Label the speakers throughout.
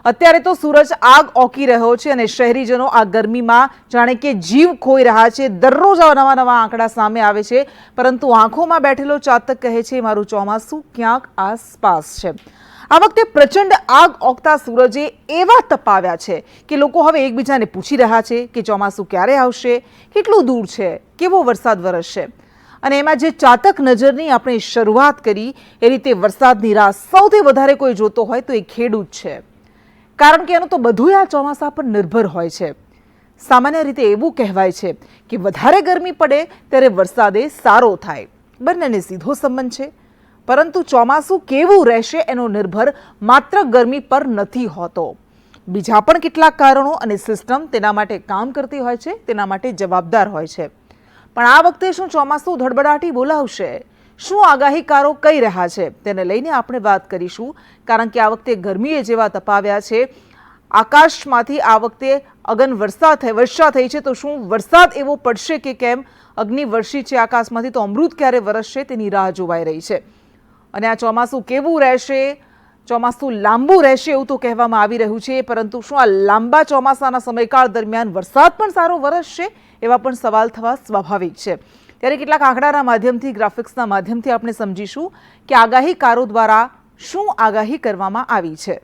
Speaker 1: અત્યારે તો સૂરજ આગ ઓકી રહ્યો છે અને શહેરીજનો આ ગરમીમાં જાણે કે જીવ ખોઈ રહ્યા છે। દરરોજ નવા નવા આંકડા સામે આવે છે, પરંતુ આંખોમાં બેઠેલો ચાતક કહે છે મારું ચોમાસું ક્યાંક આસપાસ છે। આ વખતે પ્રચંડ આગ ઓકતા સૂરજે એવા તપાવ્યા છે કે લોકો હવે એકબીજાને પૂછી રહ્યા છે કે ચોમાસું ક્યારે આવશે, કેટલું દૂર છે, કેવો વરસાદ વરસશે। અને એમાં જે ચાતક નજરની આપણે શરૂઆત કરી એ રીતે વરસાદની રાહ સૌથી વધારે કોઈ જોતો હોય તો એ ખેડૂત છે, કારણ કે એનું તો બધું આ ચોમાસા પર નિર્ભર હોય છે। સામાન્ય રીતે એવું કહેવાય છે કે વધારે ગરમી પડે ત્યારે વરસાદે સારો થાય, બંનેને સીધો સંબંધ છે। પરંતુ ચોમાસું કેવું રહેશે એનો નિર્ભર માત્ર ગરમી પર નથી હોતો, બીજા પણ કેટલાક કારણો અને સિસ્ટમ તેના માટે કામ કરતી હોય છે, તેના માટે જવાબદાર હોય છે। પણ આ વખતે શું ચોમાસું ધડબડાટી બોલાવશે? શું આગાહીકારો કહી રહ્યા છે તેને લઈને આપણે વાત કરીશું, કારણ કે આ વખતે ગરમીએ જેવા તપાવ્યા છે, આકાશમાંથી આ વખતે અગન વર્ષા થઈ છે, તો શું વરસાદ એવો પડશે કે કેમ? અગ્નિ વર્ષી છે આકાશમાંથી, તો અમૃત ક્યારે વરસશે તેની રાહ જોવાઈ રહી છે। અને આ ચોમાસું કેવું રહેશે? ચોમાસું લાંબુ રહેશે એવું તો કહેવામાં આવી રહ્યું છે, પરંતુ શું આ લાંબા ચોમાસાના સમયકાળ દરમિયાન વરસાદ પણ સારો વરસશે? એવા પણ સવાલ થવા સ્વાભાવિક છે। ત્યારે કેટલાક આંકડાના માધ્યમથી, ગ્રાફિક્સના માધ્યમથી આપણે સમજીશું કે આગાહીકારો દ્વારા શું આગાહી કરવામાં આવી છે।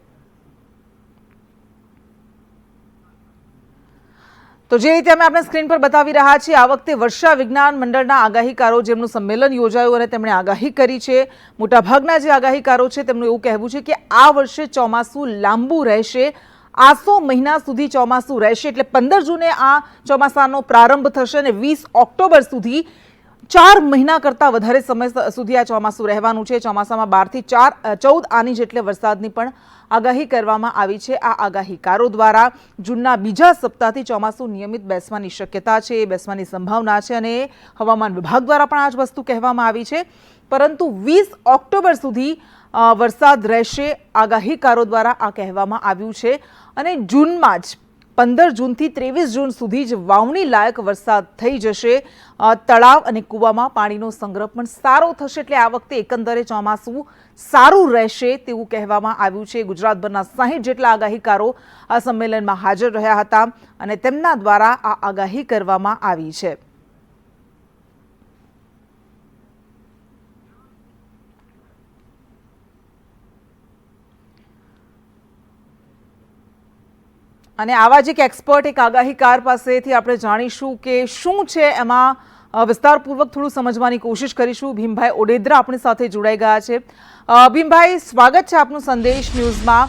Speaker 1: તો જે રીતે અમે આપણે સ્ક્રીન પર બતાવી રહ્યા છીએ, આ વખતે વર્ષા વિજ્ઞાન મંડળના આગાહીકારો જેમનું સંમેલન યોજાયું અને તેમણે આગાહી કરી છે, મોટાભાગના જે આગાહીકારો છે તેમનું એવું કહેવું છે કે આ વર્ષે ચોમાસું લાંબુ રહેશે, આસો મહિના સુધી ચોમાસું રહેશે। એટલે 15 જૂને આ ચોમાસાનો પ્રારંભ થશે અને 20 ઓક્ટોબર સુધી 4 મહિના કરતાં વધારે સમય સુધી આ ચોમાસું રહેવાનું છે। ચોમાસામાં 12 થી 14 આની જેટલે વરસાદની પણ આગાહી કરવામાં આવી છે આ આગાહીકારો દ્વારા। જૂનના બીજા સપ્તાહથી ચોમાસું નિયમિત બેસવાની શક્યતા છે, બેસવાની સંભાવના છે અને હવામાન વિભાગ દ્વારા પણ આ જ વસ્તુ કહેવામાં આવી છે। પરંતુ 20 ઓક્ટોબર સુધી વરસાદ રહેશે, આગાહીકારો દ્વારા આ કહેવામાં આવ્યું છે। અને જૂનમાં જ 15 જૂનથી 23 જૂન સુધી જ વાવણી લાયક વરસાદ થઈ જશે। તળાવ અને કૂવામાં પાણીનો સંગ્રહ પણ સારો થશે, એટલે આ વખતે એકંદરે ચોમાસું સારું રહેશે તેવું કહેવામાં આવ્યું છે। ગુજરાતભરના 60 જેટલા આગાહીકારો આ સંમેલનમાં હાજર રહ્યા હતા અને તેમના દ્વારા આ આગાહી કરવામાં આવી છે। અને આવા જ એક એક્સપર્ટ, એક આગાહીકાર પાસેથી આપણે જાણીશું કે શું છે એમાં, વિસ્તારપૂર્વક થોડું સમજવાની કોશિશ કરીશું। ભીમભાઈ ઓડેદરા આપણી સાથે જોડાઈ ગયા છે। ભીમભાઈ, સ્વાગત છે આપનું સંદેશ ન્યૂઝમાં।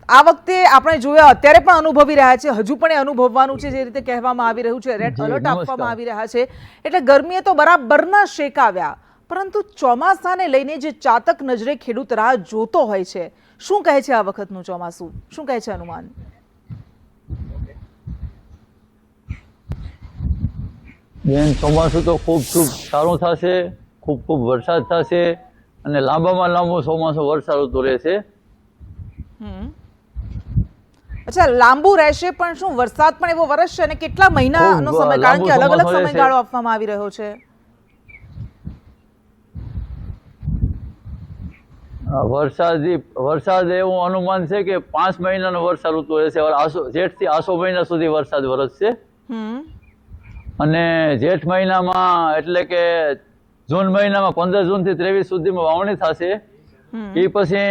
Speaker 1: આ વખતે આપણે જોયા, અત્યારે પણ અનુભવી રહ્યા છે, હજુ પણ એ અનુભવવાનું છે, જે રીતે કહેવામાં આવી રહ્યું છે, રેડ એલર્ટ આપવામાં આવી રહ્યા છે, એટલે ગરમીએ તો બરાબરના શેકાવ્યા, પરંતુ ચોમાસાને લઈને જે ચાતક નજરે ખેડૂત રાહ જોતો હોય છે, શું કહે છે આ વખતનું ચોમાસું? શું કહે છે અનુમાન?
Speaker 2: ચોમાસું તો ખૂબ સારું થશે, ખૂબ વરસાદ થશે અને લાંબામાં લાંબુ ચોમાસું વર્ષા ઋતુ રહેશે।
Speaker 1: અચ્છા, લાંબુ રહેશે, પણ શું વરસાદ પણ એવો વરસશે અને કેટલા મહિનાનો સમય? કારણ કે અલગ અલગ સમયગાળો આપવામાં આવી રહ્યો છે।
Speaker 2: વરસાદ એવું અનુમાન છે કે 5 મહિનાનો વર્ષા ઋતુ રહેશે। જેઠ થી આસો મહિના સુધી વરસાદ વરસશે અને જેઠ મહિનામાં એટલે કે જૂન મહિનામાં 15 જૂન થી 23 સુધીમાં વાવણી થશે। એ પછી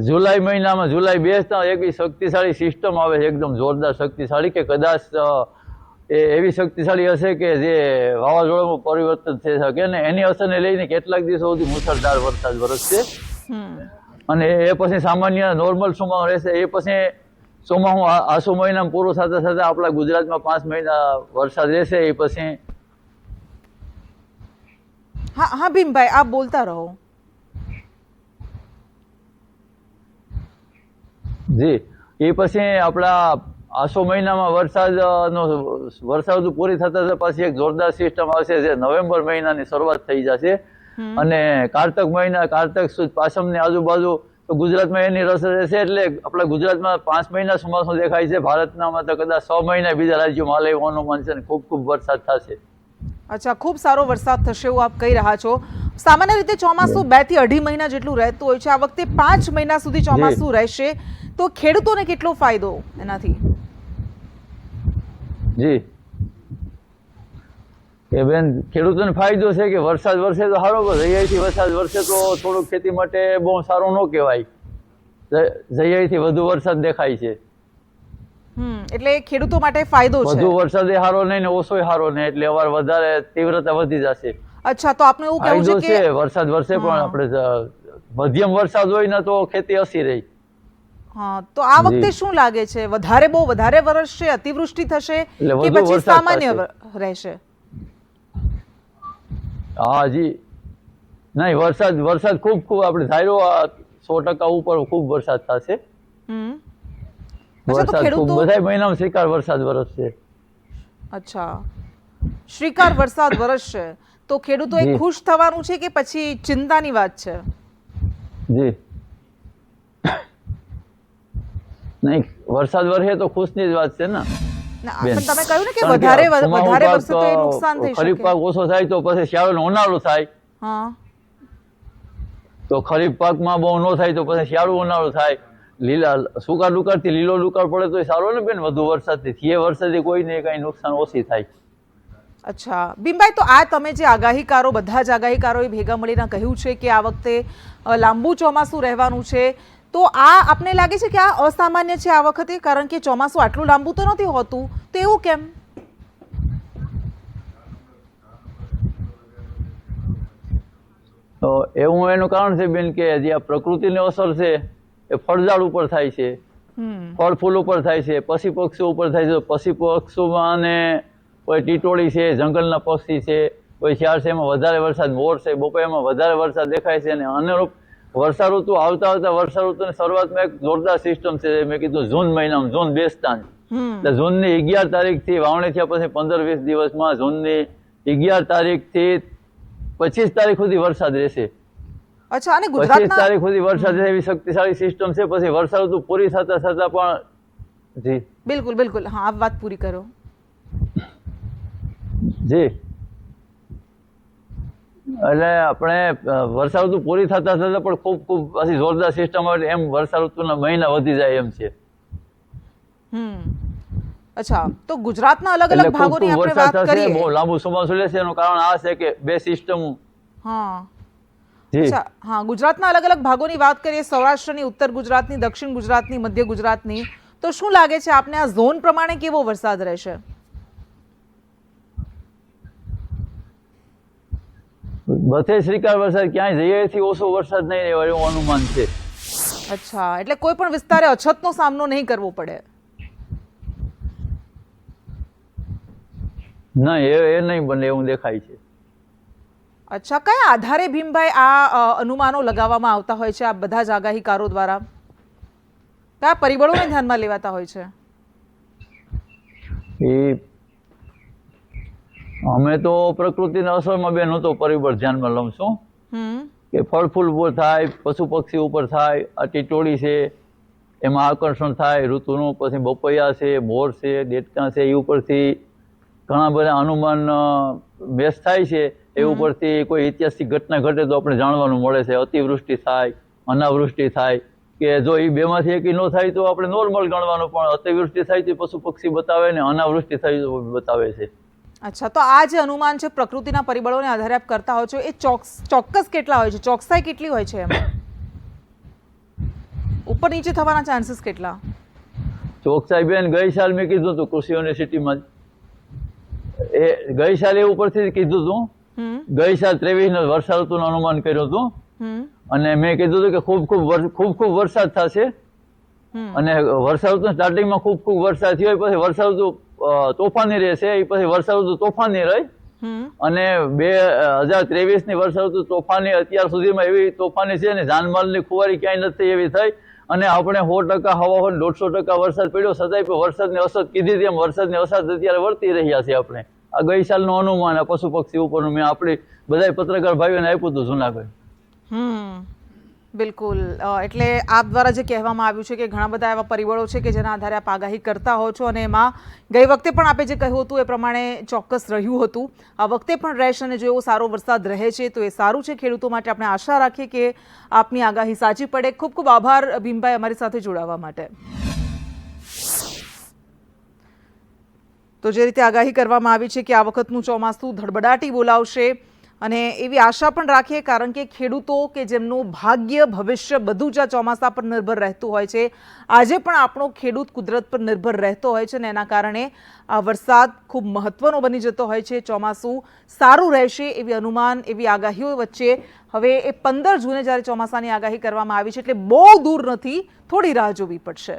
Speaker 2: જુલાઈ મહિનામાં, જુલાઈ બેસતા એવી શક્તિશાળી સિસ્ટમ આવે છે, એકદમ જોરદાર શક્તિશાળી, કે કદાચ એવી શક્તિશાળી હશે કે જે વાવાઝોડામાં પરિવર્તન થઈ શકે અને એની અસરને લઈને કેટલાક દિવસો સુધી મુશળધાર વરસાદ વરસશે અને એ પછી સામાન્ય નોર્મલ ચોમાસું રહેશે। એ પછી ચોમાસું આસો મહિનામાં પૂરું થતા થતા આપણા ગુજરાતમાં 5 મહિના વરસાદ રહેશે। એ પછી
Speaker 1: હા ભીમભાઈ, આપ બોલતા રહો।
Speaker 2: જી, એ પછી આપણા આસો મહિનામાં વરસાદ પૂરી થતા પછી એક જોરદાર સિસ્ટમ આવશે, જે નવેમ્બર મહિનાની શરૂઆત થઈ જશે અને કારતક સુદ પાસમની આજુબાજુ તો ગુજરાતમાં એની રસ રહેશે। એટલે આપણા ગુજરાતમાં 5 મહિના ચોમાસું દેખાય છે, ભારતનામાં તો કદાચ 6 મહિના બીજા રાજ્યોમાં હાલે એવું અનુમાન છે, ખૂબ વરસાદ થશે।
Speaker 1: અચ્છા, ખૂબ સારો વરસાદ થશે એવું આપ કહી રહ્યા છો। સામાન્ય રીતે ચોમાસું 2 થી 2.5 મહિના જેટલું રહેતું હોય છે, આ વખતે 5 મહિના સુધી ચોમાસું રહેશે, તો ખેડૂતોને કેટલો ફાયદો એનાથી?
Speaker 2: જી કે બેન, ખેડૂતોને ફાયદો છે કે વરસાદ વરસે તો સારો, જયાઈથી વરસાદ વરસે તો થોડુંક ખેતી માટે બહુ સારું ન કહેવાય. જયાઈથી વધુ વરસાદ દેખાય છે.
Speaker 1: એટલે ખેડૂતો માટે ફાયદો છે.
Speaker 2: વધુ વરસાદ એ સારો નહીં ને ઓછો સારો નહીં, એટલે અવાર વધારે તીવ્રતા વધી જશે.
Speaker 1: અચ્છા, તો આપને એવું કહેવું
Speaker 2: ફાયદો
Speaker 1: છે
Speaker 2: છે
Speaker 1: કે
Speaker 2: વરસાદ વરસે, પણ આપણે મધ્યમ વરસાદ હોય ને તો ખેતી અસી રહી.
Speaker 1: હા, તો આ વખતે શું લાગે છે, બહુ વધારે વરસશે, અતિવૃષ્ટિ થશે
Speaker 2: એટલે
Speaker 1: કે
Speaker 2: વધુ
Speaker 1: પછી
Speaker 2: વરસાદ
Speaker 1: સામાન્ય
Speaker 2: થશે.
Speaker 1: રહેશે?
Speaker 2: હા જી, નહીં, વરસાદ ખૂબ આપણે ધાર્યો 100% ઉપર ખૂબ વરસાદ થશે.
Speaker 1: અચ્છા, તો
Speaker 2: વરસાદ ખૂબ
Speaker 1: ખેડૂતો
Speaker 2: બધા મહિનામાં શ્રીકાર વરસાદ વરસશે.
Speaker 1: અચ્છા, શ્રીકાર વરસાદ વરસશે, તો ખેડૂતો
Speaker 2: જી.
Speaker 1: ખુશ થવાનું છે કે પછી ચિંતાની વાત છે?
Speaker 2: જી નહીં, વરસાદ વરસે તો ખુશની જ વાત છે ને
Speaker 1: ના,
Speaker 2: બેન.
Speaker 1: પણ તમે કહ્યું ને કે
Speaker 2: કારણ કે
Speaker 1: વધારે
Speaker 2: કુમાઉ
Speaker 1: વધારે
Speaker 2: પાક
Speaker 1: વરસે તો એ નુકસાન થઈ
Speaker 2: ખરીફ
Speaker 1: શકે.
Speaker 2: પાક ઓછો થાય તો પછી શિયાળો ઉનાળો થાય,
Speaker 1: હા,
Speaker 2: તો ખરીફ પાકમાં બહુ ન થાય તો પછી શિયાળો ઉનાળો થાય. સૂકા દુકાળથી લીલો દુકાળ પડે તો સારો ને બેન, વધુ વરસાદથી એ વરસાદથી કોઈને કઈ નુકસાન ઓછી થાય.
Speaker 1: અચ્છા ભીમભાઈ, તો આ તમે જે આગાહીકારો, બધા જ આગાહીકારોએ ભેગા મળીને કહ્યું છે કે આ વખતે લાંબુ ચોમાસું રહેવાનું છે, તો આ આપને લાગે છે કે આ અસામાન્ય છે આ વખતે? કારણ કે ચોમાસું આટલું લાંબુ તો નથી હોતું, તો એવું કેમ?
Speaker 2: તો એવું એનું કારણ છે બેન કે જે આ પ્રકૃતિની અસર છે એ ફળઝાડ ઉપર થાય છે, ફળ ફૂલ ઉપર થાય છે, પશુ પક્ષીઓ ઉપર થાય છે. પશુ પક્ષીઓમાં અને કોઈ ટીટોળી છે, જંગલના પક્ષી છે, કોઈ શિયાળ છે, એમાં વધારે વરસાદ, મોર છે, બપોરમાં વધારે વરસાદ દેખાય છે. અને અનુરૂપ વર્ષા ઋતુ આવતા વર્ષા ઋતુની શરૂઆતમાં એક જોરદાર સિસ્ટમ છે. મેં કીધું જૂન મહિનામાં, જૂન બેસતા એટલે જૂનની 11 તારીખથી વાવણી થયા પછી 15-20 દિવસમાં જૂનની 11 તારીખથી 25 તારીખ સુધી વરસાદ રહેશે.
Speaker 1: અચ્છા, અને
Speaker 2: 25
Speaker 1: ગુજરાતના
Speaker 2: તારીખ સુધી વરસાદ રહે એવી શક્તિશાળી સિસ્ટમ છે. પછી વર્ષા ઋતુ પૂરી થતા પણ જી
Speaker 1: બિલકુલ બિલકુલ, હા, આપ વાત પૂરી કરો.
Speaker 2: જી એટલે આપણે વર્ષા ઋતુ પૂરી થતા પણ ખૂબ પછી જોરદાર સિસ્ટમ આવે એમ વર્ષા ઋતુના મહિના વધી જાય એમ છે.
Speaker 1: અચ્છા, તો ગુજરાતના અલગ
Speaker 2: એટલે
Speaker 1: અલગ
Speaker 2: ખૂબ
Speaker 1: ભાગોની આપણે વાત
Speaker 2: વરસાદ થશે,
Speaker 1: કરીએ.
Speaker 2: બહુ લાંબુ ચોમાસું લેશે. એનું કારણ આ છે કે બે સિસ્ટમ.
Speaker 1: હા,
Speaker 2: જી
Speaker 1: અચ્છા, હા, ગુજરાતના અલગ અલગ ભાગોની વાત કરીએ, સૌરાષ્ટ્રની, ઉત્તર ગુજરાતની, દક્ષિણ ગુજરાતની, મધ્ય ગુજરાતની, તો શું લાગે છે આપને આ ઝોન પ્રમાણે કેવો વરસાદ રહેશે?
Speaker 2: બધે શ્રીકાર વરસાદ, ક્યાંય જઈએથી ઓછો વરસાદ નહીં રહેવા એવું અનુમાન છે.
Speaker 1: અચ્છા, એટલે કોઈ પણ વિસ્તારે અછતનો સામનો નહીં કરવો પડે?
Speaker 2: ના, એ નહીં બને એવું દેખાય છે.
Speaker 1: અચ્છા, કયા આધારે ભીમભાઈ આ અનુમાનો લગાવવામાં આવતા હોય છે આ બધા જ આગાહીકારો દ્વારા? કયા પરિબળોને ધ્યાનમાં લેવાતા હોય છે?
Speaker 2: એ અમે તો પ્રકૃતિના અસરમાં બેન હું તો પરિબળ ધ્યાનમાં લઉં છું કે ફળ ફૂલ ઉપર થાય, પશુ પક્ષી ઉપર થાય. આ ટીટોળી છે એમાં આકર્ષણ થાય ઋતુનું. પછી બપૈયા છે, મોર છે, દેડકા છે, એ ઉપરથી ઘણા બધા અનુમાન બેસ થાય છે. એ ઉપરથી કોઈ ઐતિહાસિક ઘટના ઘટે તો આપણે જાણવાનું મળે છે. અતિવૃષ્ટિ થાય, અનાવૃષ્ટિ થાય, કે જો એ બેમાંથી એક ન થાય તો આપણે નોર્મલ ગણવાનું, પણ અતિવૃષ્ટિ થાય તો પશુ પક્ષી બતાવે ને અનાવૃષ્ટિ થાય તો બતાવે છે.
Speaker 1: અચ્છા, તો આ જે અનુમાન છે પ્રકૃતિના પરિબળોને આધારે આપ કરતા હોય છો, એ ચોક્કસ કેટલા હોય છે? ચોકસાઈ કેટલી હોય છે એમાં? ઉપર નીચે થવાના ચાન્સીસ કેટલા?
Speaker 2: ચોકસાઈ બેન ગઈ સાલ મેં કીધું હતું કૃષિ યુનિવર્સિટીમાં, એ ગઈ સાલ એ ઉપરથી કીધું હતું. ગઈ સાલ 23 વર્ષા ઋતુનું અનુમાન કર્યું હતું અને મેં કીધું હતું કે ખૂબ વરસાદ થશે. અને વર્ષા ઋતુ સ્ટાર્ટિંગમાં ખૂબ વરસાદ થયો, પછી વર્ષા ઋતુ તોફાની રહેશે, એ પછી વર્ષા ઋતુ તોફાની રહી. અને 2023 ની વર્ષા ઋતુ તોફાની અત્યાર સુધીમાં એવી તોફાની છે ને જાનમાલની ખુવારી ક્યાંય નથી એવી થઈ. અને આપણે 100% હવા 150% વરસાદ પડ્યો, છતાંય પણ વરસાદની અસર કીધી તેમ વરસાદની અસર અત્યારે વર્તી રહ્યા છે. આપણે આ ગઈ સાલનું અનુમાન આ પશુ પક્ષી ઉપરનું મેં આપણી બધા પત્રકાર ભાઈઓને આપ્યું હતું જુનાગઢ.
Speaker 1: બિલકુલ એટલે આપ દ્વારા જે કહેવામાં આવ્યું છે કે ઘણા બધા એવા પરિબળો છે કે જેના આધારે આપ આગાહી કરતા હો છો અને એમાં ગઈ વખતે પણ આપે જે કહ્યું હતું એ પ્રમાણે ચોક્કસ રહ્યું હતું, આ વખતે પણ રહેશે અને જો એવો સારો વરસાદ રહે છે તો એ સારું છે ખેડૂતો માટે. આપણે આશા રાખીએ કે આપની આગાહી સાચી પડે. ખૂબ ખૂબ આભાર ભીમભાઈ અમારી સાથે જોડાવા માટે. તો જે રીતે આગાહી કરવામાં આવી છે કે આ વખતનું ચોમાસું ધડબડાટી બોલાવશે અને એવી આશા પણ રાખીએ, કારણ કે ખેડૂતો કે જેમનું ભાગ્ય ભવિષ્ય બધું જ આ ચોમાસા પર નિર્ભર રહેતું હોય છે, આજે પણ આપણો ખેડૂત કુદરત પર નિર્ભર રહેતો હોય છે અને એના કારણે આ વરસાદ ખૂબ મહત્વનો બની જતો હોય છે. ચોમાસું સારું રહેશે એવી અનુમાન, એવી આગાહીઓ વચ્ચે હવે એ 15 જૂને જ્યારે ચોમાસાની આગાહી કરવામાં આવી છે એટલે બહુ દૂર નથી, થોડી રાહ જોવી પડશે.